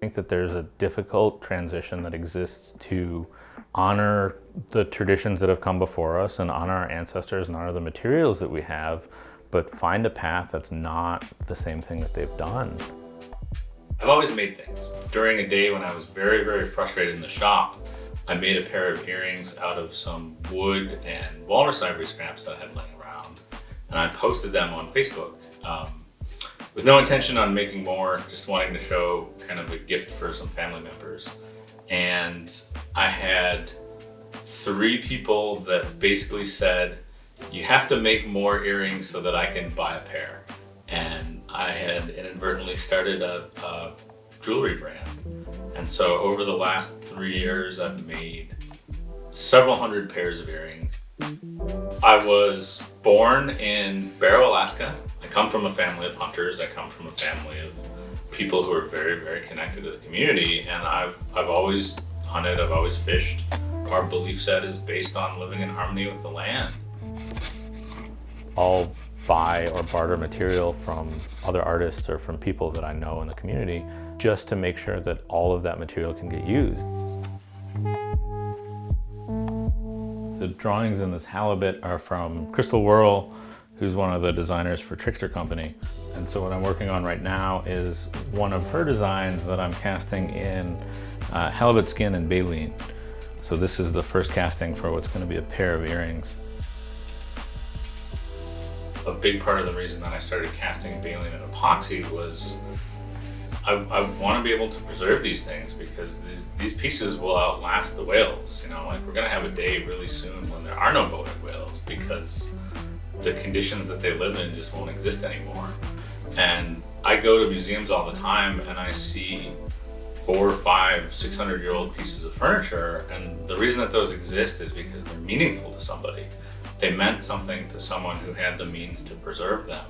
think that there's a difficult transition that exists to honor the traditions that have come before us and honor our ancestors and honor the materials that we have, but find a path that's not the same thing that they've done. I've always made things. During a day when I was very, very frustrated in the shop, I made a pair of earrings out of some wood and walrus ivory scraps that I had laying around, and I posted them on Facebook. With no intention on making more, just wanting to show kind of a gift for some family members. And I had 3 people that basically said, you have to make more earrings so that I can buy a pair. And I had inadvertently started a jewelry brand. And so over the last 3 years, I've made several hundred pairs of earrings. I was born in Barrow, Alaska. I come from a family of hunters. I come from a family of people who are very, very connected to the community. And I've always hunted, I've always fished. Our belief set is based on living in harmony with the land. I'll buy or barter material from other artists or from people that I know in the community just to make sure that all of that material can get used. The drawings in this halibut are from Crystal Whirl, who's one of the designers for Trickster Company. And so what I'm working on right now is one of her designs that I'm casting in halibut skin and baleen. So this is the first casting for what's going to be a pair of earrings. A big part of the reason that I started casting baleen and epoxy was I want to be able to preserve these things because these pieces will outlast the whales. You know, like we're going to have a day really soon when there are no bowhead whales because the conditions that they live in just won't exist anymore. And I go to museums all the time and I see 400, 500, 600-year-old pieces of furniture, and the reason that those exist is because they're meaningful to somebody. They meant something to someone who had the means to preserve them.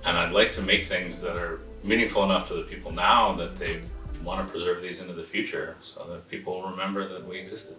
And I'd like to make things that are meaningful enough to the people now that they want to preserve these into the future so that people remember that we existed.